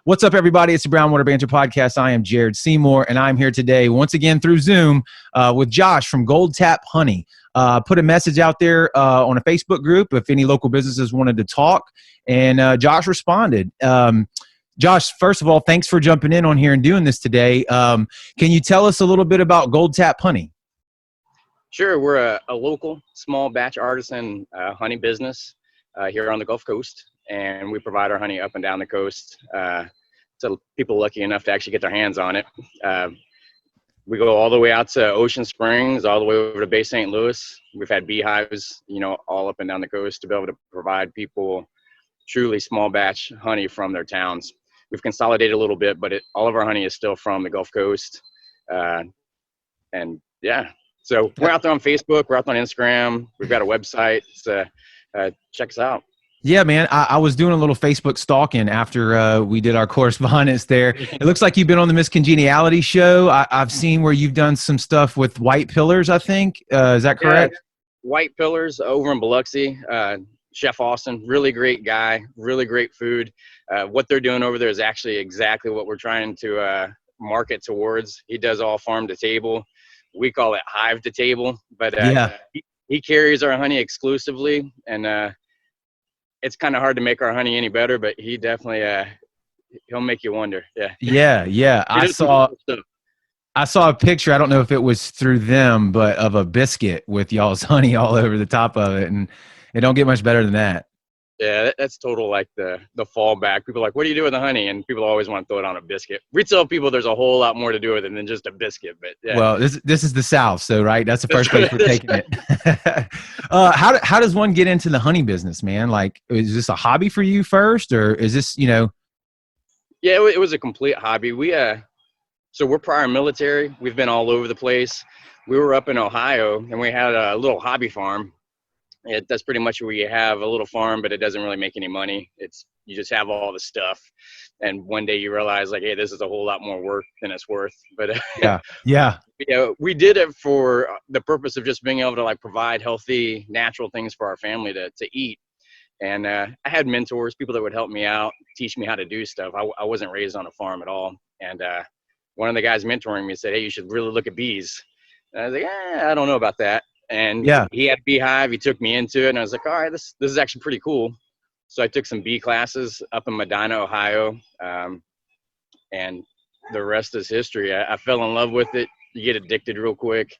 What's up, everybody? It's the Brownwaterb Banter podcast. I am Jared Seymour, and I'm here today once again through Zoom with Josh from Gold Tap Honey. Put a message out there on a Facebook group if any local businesses wanted to talk, and Josh responded. Josh, first of all, thanks for jumping in on here and doing this today. Can you tell us a little bit about Gold Tap Honey? Sure. We're a local small batch artisan honey business here on the Gulf Coast, and we provide our honey up and down the coast to people lucky enough to actually get their hands on it. We go all the way out to Ocean Springs, all the way over to Bay St. Louis. We've had beehives, all up and down the coast to be able to provide people truly small batch honey from their towns. We've consolidated a little bit, but all of our honey is still from the Gulf Coast. And yeah, so we're out there on Facebook, we're out there on Instagram, we've got a website, so check us out. Yeah, man, I was doing a little Facebook stalking after we did our correspondence there. It looks like you've been on the Miss Congeniality show. I've seen where you've done some stuff with White Pillars, I think. Is that correct? Yeah, White Pillars over in Biloxi. Chef Austin, really great guy, really great food. What they're doing over there is actually exactly what we're trying to market towards. He does all farm to table. We call it hive to table, but he carries our honey exclusively, and it's kind of hard to make our honey any better, but he definitely he'll make you wonder. Yeah. I saw a picture. I don't know if it was through them, but of a biscuit with y'all's honey all over the top of it, and it don't get much better than that. Yeah, that's total like the fallback. People are like, what do you do with the honey? And people always want to throw it on a biscuit. We tell people there's a whole lot more to do with it than just a biscuit. But yeah. Well, this is the South, so right, that's the first place we're taking it. How does one get into the honey business, man? Like, is this a hobby for you first, or is this Yeah, it was a complete hobby. So we're prior military. We've been all over the place. We were up in Ohio, and we had a little hobby farm. That's pretty much where you have a little farm, but it doesn't really make any money. You just have all the stuff, and one day you realize, like, hey, this is a whole lot more work than it's worth. But yeah, we did it for the purpose of just being able to like provide healthy, natural things for our family to eat. And I had mentors, people that would help me out, teach me how to do stuff. I wasn't raised on a farm at all, and one of the guys mentoring me said, hey, you should really look at bees. And I was like, I don't know about that. And he had a beehive. He took me into it, and I was like, all right, this is actually pretty cool. So I took some bee classes up in Medina, Ohio, and the rest is history. I fell in love with it. You get addicted real quick,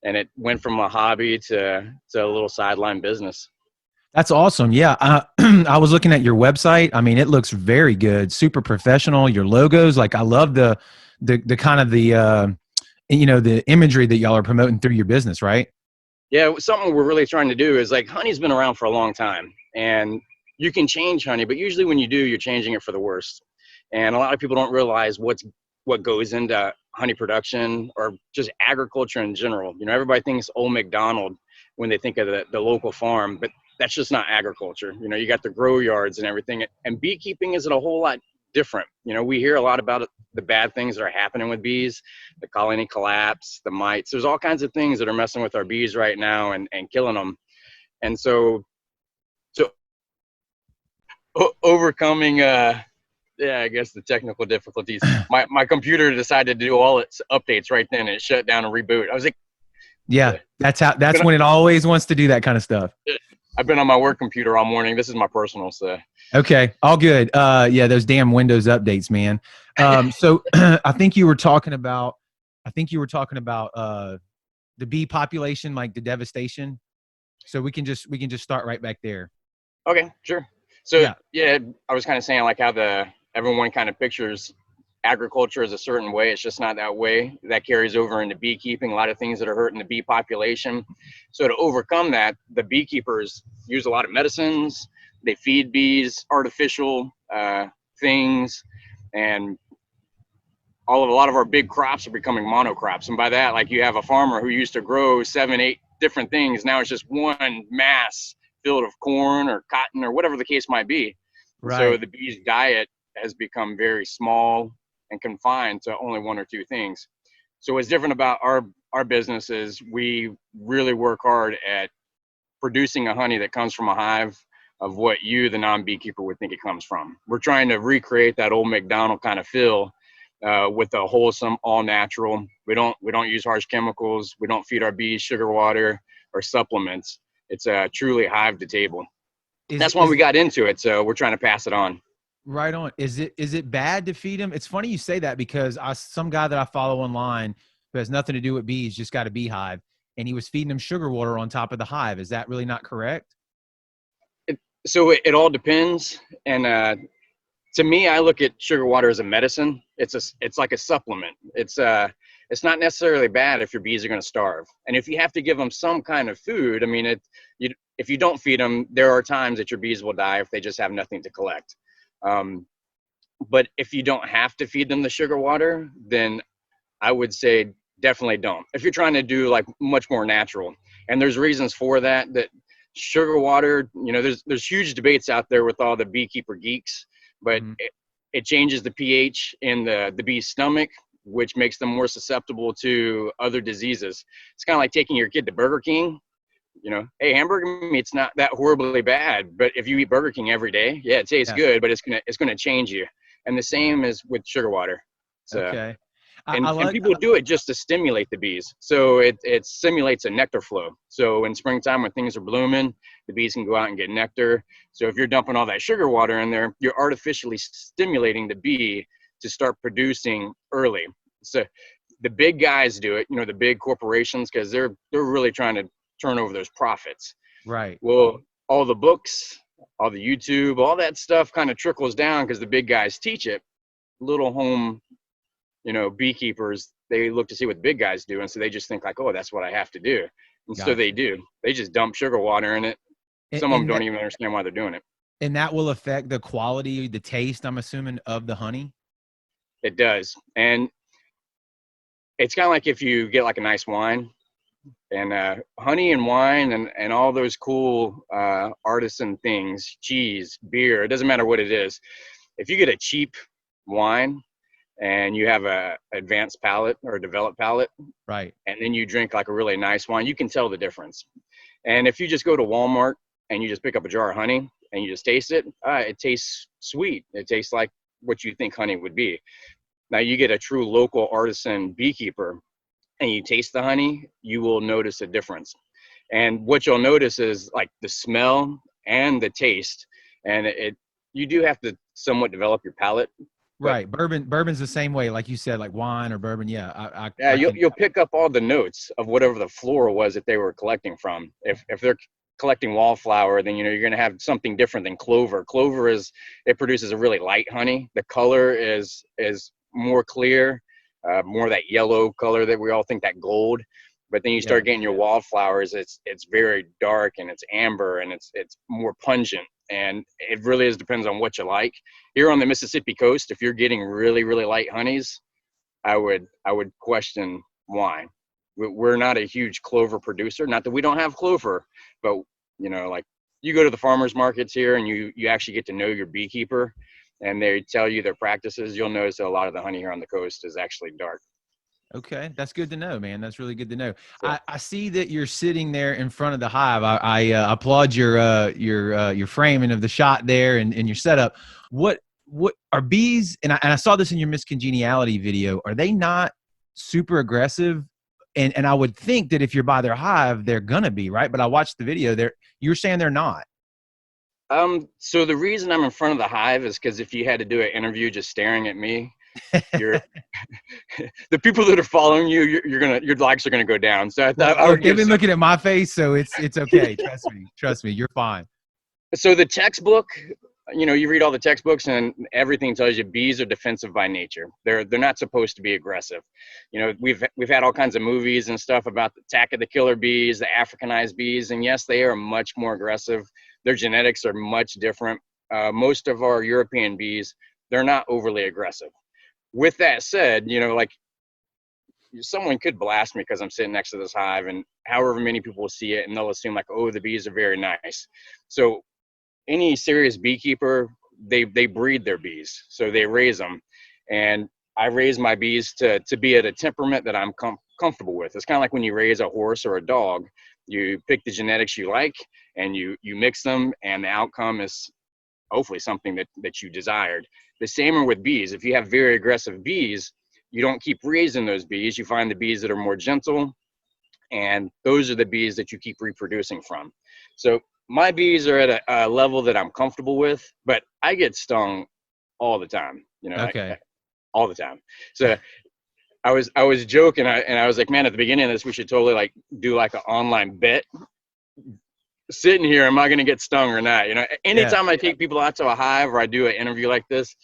and it went from a hobby to a little sideline business. That's awesome. Yeah, I was looking at your website. I mean, it looks very good, super professional. Your logos, like, I love the kind of the imagery that y'all are promoting through your business, right? Yeah, something we're really trying to do is, like, honey's been around for a long time, and you can change honey, but usually when you do, you're changing it for the worse. And a lot of people don't realize what goes into honey production or just agriculture in general. Everybody thinks Old McDonald when they think of the local farm, but that's just not agriculture. You got the grow yards and everything, and beekeeping is a whole lot different. We hear a lot about the bad things that are happening with bees, the colony collapse, the mites. There's all kinds of things that are messing with our bees right now and killing them. And so overcoming, I guess the technical difficulties, my computer decided to do all its updates right then, and it shut down and reboot. I was like, yeah, that's when it always wants to do that kind of stuff. I've been on my work computer all morning. This is my personal, so. Okay, all good. Yeah, those damn Windows updates, man. So I think you were talking about the bee population, like the devastation. So we can just start right back there. Okay, sure. So yeah I was kind of saying, like, how everyone kind of pictures agriculture as a certain way. It's just not that way. That carries over into beekeeping. A lot of things that are hurting the bee population. So to overcome that, the beekeepers use a lot of medicines. They feed bees artificial things, and a lot of our big crops are becoming monocrops. And by that, like, you have a farmer who used to grow 7, 8 different things. Now it's just one mass field of corn or cotton or whatever the case might be. Right. So the bee's diet has become very small and confined to only 1 or 2 things. So what's different about our business is we really work hard at producing a honey that comes from a hive of what you, the non-beekeeper, would think it comes from. We're trying to recreate that old McDonald kind of feel with a wholesome, all natural. We don't use harsh chemicals. We don't feed our bees sugar water or supplements. It's truly hive to table. That's why we got into it. So we're trying to pass it on. Right on. Is it bad to feed them? It's funny you say that, because some guy that I follow online who has nothing to do with bees, just got a beehive, and he was feeding them sugar water on top of the hive. Is that really not correct? So it all depends. And to me, I look at sugar water as a medicine. It's like a supplement. It's not necessarily bad if your bees are going to starve. And if you have to give them some kind of food, I mean, if you don't feed them, there are times that your bees will die if they just have nothing to collect. But if you don't have to feed them the sugar water, then I would say definitely don't. If you're trying to do like much more natural, and there's reasons for that sugar water, there's huge debates out there with all the beekeeper geeks, but it changes the pH in the bee's stomach, which makes them more susceptible to other diseases. It's kind of like taking your kid to Burger King. Hey, hamburger meat's not that horribly bad, but if you eat Burger King every day, yeah, it tastes good, but it's gonna change you. And the same is with sugar water. So, okay. And people do it just to stimulate the bees. So it simulates a nectar flow. So in springtime, when things are blooming, the bees can go out and get nectar. So if you're dumping all that sugar water in there, you're artificially stimulating the bee to start producing early. So the big guys do it, the big corporations, because they're really trying to turn over those profits. Right. Well, all the books, all the YouTube, all that stuff kind of trickles down because the big guys teach it. Little home, beekeepers, they look to see what the big guys do, and so they just think like, oh, that's what I have to do. And so they do. They just dump sugar water in it. Some of them don't even understand why they're doing it. And that will affect the quality, the taste, I'm assuming, of the honey? It does. And it's kind of like if you get like a nice wine, and honey and wine and all those cool artisan things, cheese, beer, it doesn't matter what it is. If you get a cheap wine and you have a advanced palate or a developed palate, right, and then you drink like a really nice wine, you can tell the difference. And if you just go to Walmart and you just pick up a jar of honey and you just taste it, it tastes sweet. It tastes like what you think honey would be. Now you get a true local artisan beekeeper and you taste the honey, you will notice a difference. And what you'll notice is like the smell and the taste. And you do have to somewhat develop your palate. Right. Bourbon's the same way, like you said, like wine or bourbon. Yeah. You'll pick up all the notes of whatever the flora was that they were collecting from. If they're collecting wallflower, then you're going to have something different than clover. Clover it produces a really light honey. The color is more clear, more that yellow color that we all think, that gold. But then you start getting your wallflowers, it's very dark and it's amber and it's more pungent. And it really depends on what you like. Here on the Mississippi coast, if you're getting really, really light honeys, I would question why. We're not a huge clover producer. Not that we don't have clover, but like you go to the farmers markets here and you actually get to know your beekeeper and they tell you their practices, you'll notice that a lot of the honey here on the coast is actually dark. Okay. That's good to know, man. That's really good to know. So, I see that you're sitting there in front of the hive. I applaud your framing of the shot there and your setup. What are bees? And I saw this in your Miss Congeniality video. Are they not super aggressive? And I would think that if you're by their hive, they're gonna be, right. But I watched the video. You're saying they're not. So the reason I'm in front of the hive is because if you had to do an interview just staring at me, you're the people that are following you, your likes are gonna go down. So I thought they've been looking at my face, so it's okay. Trust me, you're fine. So the textbook, you read all the textbooks and everything tells you bees are defensive by nature. They're not supposed to be aggressive. We've had all kinds of movies and stuff about the Attack of the Killer Bees, the Africanized bees, and yes, they are much more aggressive. Their genetics are much different. Most of our European bees, they're not overly aggressive. With that said, like someone could blast me because I'm sitting next to this hive and however many people will see it and they'll assume like, oh, the bees are very nice. So any serious beekeeper, they breed their bees. So they raise them. And I raise my bees to be at a temperament that I'm comfortable with. It's kind of like when you raise a horse or a dog, You pick the genetics you like, and you mix them, and the outcome is hopefully something that you desired. The same are with bees. If you have very aggressive bees, you don't keep raising those bees. You find the bees that are more gentle, and those are the bees that you keep reproducing from. So my bees are at a level that I'm comfortable with, but I get stung all the time, Okay. all the time. So I was joking, and I was like, man, at the beginning of this, we should totally like do like an online bet. Sitting here, am I going to get stung or not? Anytime I take people out to a hive or I do an interview like this,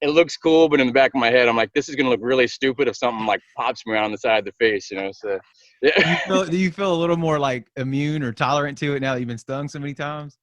it looks cool, but in the back of my head, I'm like, this is going to look really stupid if something like pops me on the side of the face, So, yeah. Do you feel a little more like immune or tolerant to it now that you've been stung so many times?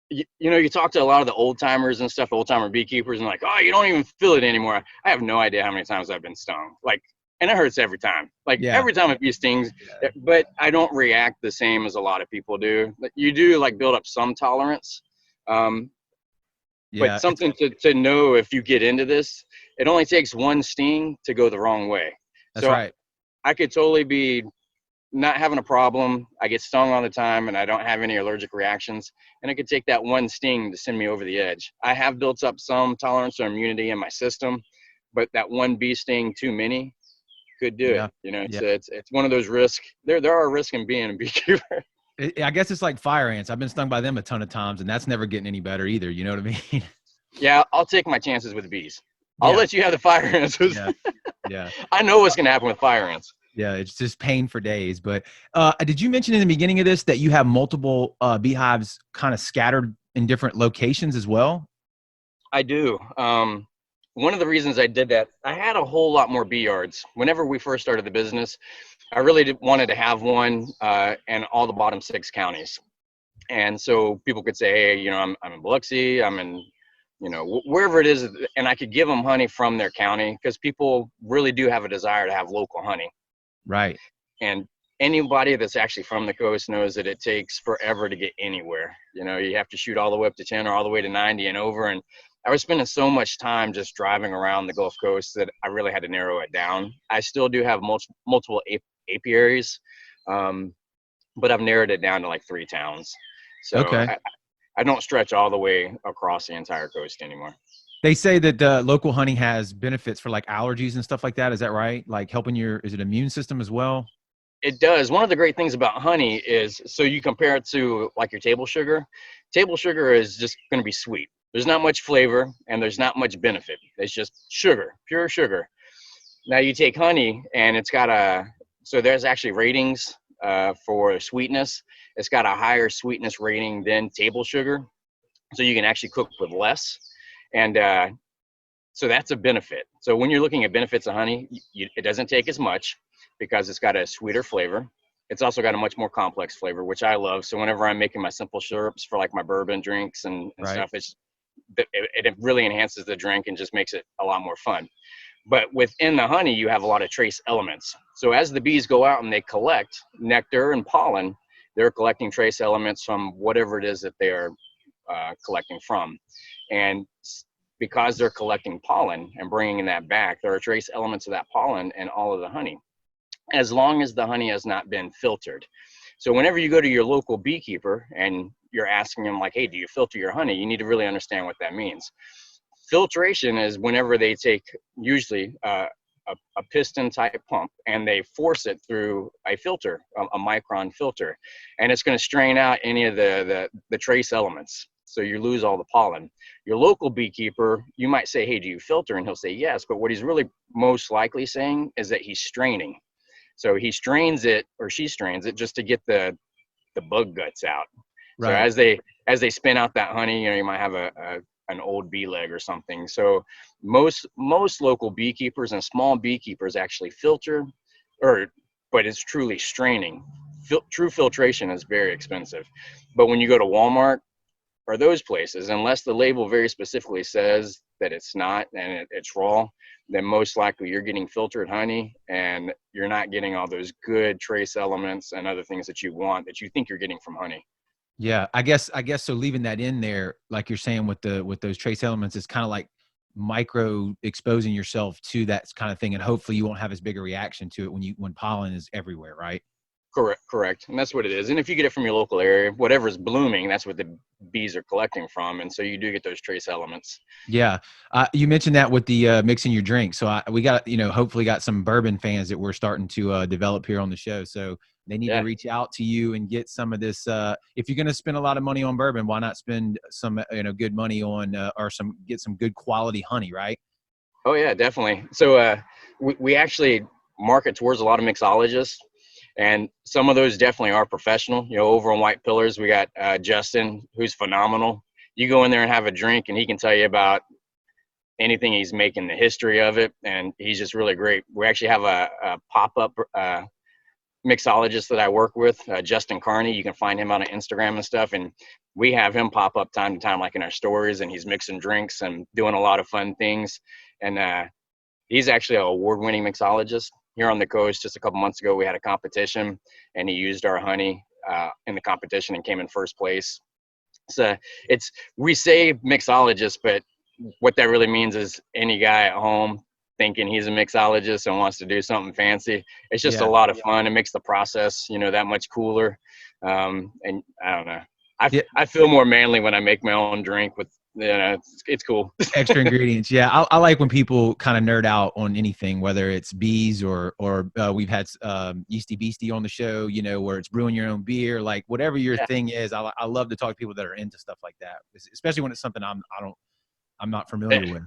You talk to a lot of the old timers and stuff, old timer beekeepers, and like, oh, you don't even feel it anymore. I have no idea how many times I've been stung. Like, and it hurts every time. Like every time a bee stings, but I don't react the same as a lot of people do. You do like build up some tolerance. But something to know if you get into this, it only takes one sting to go the wrong way. That's right. I could totally be not having a problem. I get stung all the time and I don't have any allergic reactions. And it could take that one sting to send me over the edge. I have built up some tolerance or immunity in my system, but that one bee sting too many could do it. It's one of those risks. There are risks in being a beekeeper. I guess it's like fire ants. I've been stung by them a ton of times, and that's never getting any better either. You know what I mean? Yeah, I'll take my chances with bees. I'll let you have the fire ants. Yeah. I know what's going to happen with fire ants. Yeah, it's just pain for days. But did you mention in the beginning of this that you have multiple beehives kind of scattered in different locations as well? I do. One of the reasons I did that, I had a whole lot more bee yards. Whenever we first started the business, I really wanted to have one in all the bottom 6 counties. And so people could say, hey, I'm in Biloxi, I'm in, wherever it is, and I could give them honey from their county, because people really do have a desire to have local honey. Right. And anybody that's actually from the coast knows that it takes forever to get anywhere. You have to shoot all the way up to 10 or all the way to 90 and over. And I was spending so much time just driving around the Gulf Coast that I really had to narrow it down. I still do have multiple apiaries, but I've narrowed it down to like 3 towns. So I don't stretch all the way across the entire coast anymore. They say that local honey has benefits for like allergies and stuff like that. Is that right? Like helping is it immune system as well? It does. One of the great things about honey is, so you compare it to like your table sugar. Table sugar is just going to be sweet. There's not much flavor and there's not much benefit. It's just sugar, pure sugar. Now you take honey and it's got so there's actually ratings for sweetness. It's got a higher sweetness rating than table sugar. So you can actually cook with less. And so that's a benefit. So when you're looking at benefits of honey, it doesn't take as much because it's got a sweeter flavor. It's also got a much more complex flavor, which I love. So whenever I'm making my simple syrups for like my bourbon drinks and stuff, it really enhances the drink and just makes it a lot more fun. But within the honey, you have a lot of trace elements. So as the bees go out and they collect nectar and pollen, they're collecting trace elements from whatever it is that they are collecting from. And because they're collecting pollen and bringing that back, there are trace elements of that pollen in all of the honey, as long as the honey has not been filtered. So whenever you go to your local beekeeper and you're asking them like, hey, do you filter your honey? You need to really understand what that means. Filtration is whenever they take usually a piston type pump and they force it through a filter, a micron filter, and it's going to strain out any of the trace elements. So you lose all the pollen. Your local beekeeper, you might say, hey, do you filter? And he'll say yes, but what he's really most likely saying is that he's straining. So he strains it, or she strains it, just to get the bug guts out. Right. So as they spin out that honey, you might have an old bee leg or something. So most local beekeepers and small beekeepers actually filter, but it's truly straining. True filtration is very expensive. But when you go to Walmart or those places, unless the label very specifically says that it's not and it's raw, then most likely you're getting filtered honey and you're not getting all those good trace elements and other things that you want, that you think you're getting from honey. Yeah, I guess so. Leaving that in there, like you're saying with those trace elements, it's kind of like micro exposing yourself to that kind of thing, and hopefully you won't have as big a reaction to it when pollen is everywhere, right? Correct. And that's what it is. And if you get it from your local area, whatever's blooming, that's what the bees are collecting from. And so you do get those trace elements. Yeah. You mentioned that with the mixing your drink. So we got, hopefully got some bourbon fans that we're starting to develop here on the show. So they need to reach out to you and get some of this. If you're going to spend a lot of money on bourbon, why not spend some, good money on get some good quality honey, right? Oh, yeah, definitely. So we actually market towards a lot of mixologists. And some of those definitely are professional. Over on White Pillars, we got Justin, who's phenomenal. You go in there and have a drink, and he can tell you about anything he's making, the history of it, and he's just really great. We actually have a pop-up mixologist that I work with, Justin Carney. You can find him on Instagram and stuff, and we have him pop up time to time, like in our stories, and he's mixing drinks and doing a lot of fun things. And he's actually an award-winning mixologist. Here on the coast, just a couple months ago, we had a competition, and he used our honey in the competition and came in first place. So we say mixologist, but what that really means is any guy at home thinking he's a mixologist and wants to do something fancy. It's just a lot of fun. It makes the process, that much cooler. And I don't know. I feel more manly when I make my own drink with. It's cool. Extra ingredients. Yeah. I like when people kind of nerd out on anything, whether it's bees or we've had Yeasty Beastie on the show, where it's brewing your own beer, like whatever your thing is. I love to talk to people that are into stuff like that, especially when it's something I'm not familiar with,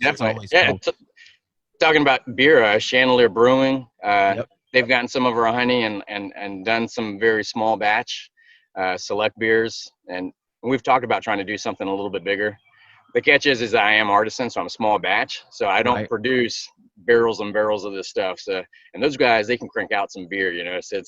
Definitely. Cool. Talking about beer, Chandelier Brewing, they've gotten some of our honey and done some very small batch select beers, and we've talked about trying to do something a little bit bigger. The catch is I am artisan, so I'm a small batch, so I don't produce barrels and barrels of this stuff. So, and those guys, they can crank out some beer, So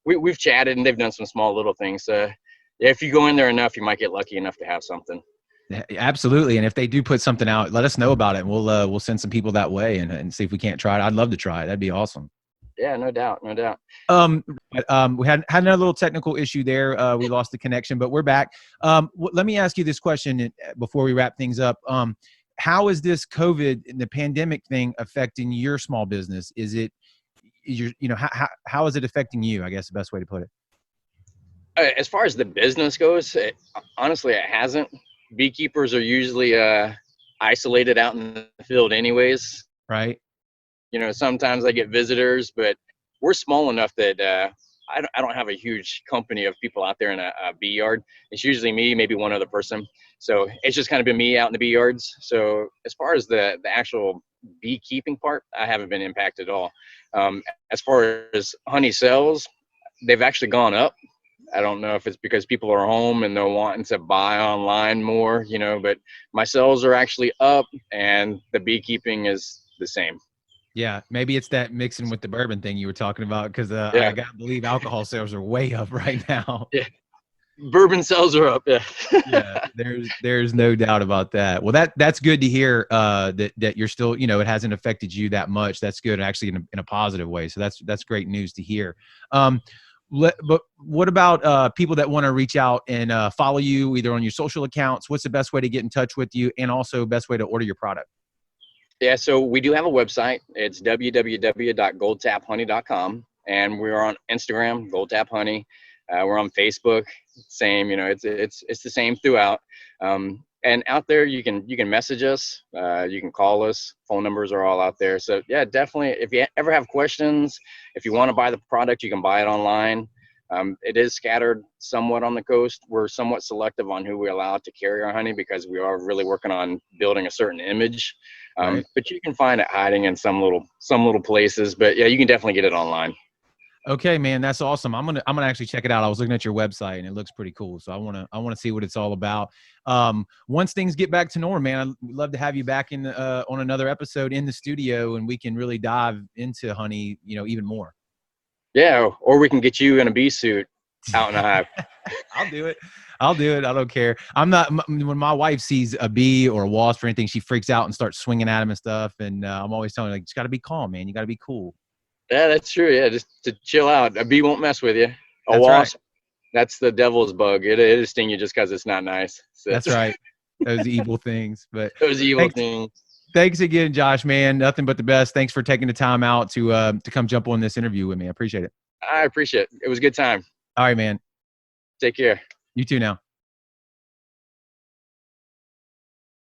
we've chatted, and they've done some small little things. So if you go in there enough, you might get lucky enough to have something. Yeah, absolutely. And if they do put something out, let us know about it, and we'll send some people that way and see if we can't try it. I'd love to try it. That'd be awesome. Yeah, no doubt. We had another little technical issue there. We lost the connection, but we're back. Let me ask you this question before we wrap things up. How is this COVID and the pandemic thing affecting your small business? How is it affecting you? I guess the best way to put it. As far as the business goes, honestly, it hasn't. Beekeepers are usually isolated out in the field anyways. Right. Sometimes I get visitors, but we're small enough that I don't have a huge company of people out there in a bee yard. It's usually me, maybe one other person. So it's just kind of been me out in the bee yards. So as far as the actual beekeeping part, I haven't been impacted at all. As far as honey sales, they've actually gone up. I don't know if it's because people are home and they're wanting to buy online more, but my sales are actually up and the beekeeping is the same. Yeah, maybe it's that mixing with the bourbon thing you were talking about, because I gotta believe alcohol sales are way up right now. Yeah, bourbon sales are up. Yeah, there's no doubt about that. Well, that's good to hear. That you're still, it hasn't affected you that much. That's good, actually, in a positive way. So that's great news to hear. But what about people that want to reach out and follow you either on your social accounts? What's the best way to get in touch with you, and also best way to order your product? Yeah, so we do have a website. It's www.goldtaphoney.com, and we're on Instagram, Gold Tap Honey. We're on Facebook, same. It's the same throughout. And out there, you can message us, you can call us. Phone numbers are all out there. So yeah, definitely. If you ever have questions, if you want to buy the product, you can buy it online. It is scattered somewhat on the coast. We're somewhat selective on who we allow to carry our honey because we are really working on building a certain image. Right. But you can find it hiding in some little places. But yeah, you can definitely get it online. Okay, man, that's awesome. I'm gonna actually check it out. I was looking at your website and it looks pretty cool. So I wanna see what it's all about. Once things get back to normal, man, I'd love to have you back in on another episode in the studio, and we can really dive into honey, even more. Yeah, or we can get you in a bee suit out in a hive. I'll do it. I don't care. I'm not. When my wife sees a bee or a wasp or anything, she freaks out and starts swinging at him and stuff. And I'm always telling her, like, you got to be calm, man. You got to be cool. Yeah, that's true. Yeah, just to chill out. A bee won't mess with you. A wasp, that's the devil's bug. It'll sting you just because it's not nice. So. That's right. Those evil things. But those evil things. Thanks again, Josh, man. Nothing but the best. Thanks for taking the time out to come jump on this interview with me. I appreciate it. I appreciate it. It was a good time. All right, man. Take care. You too now.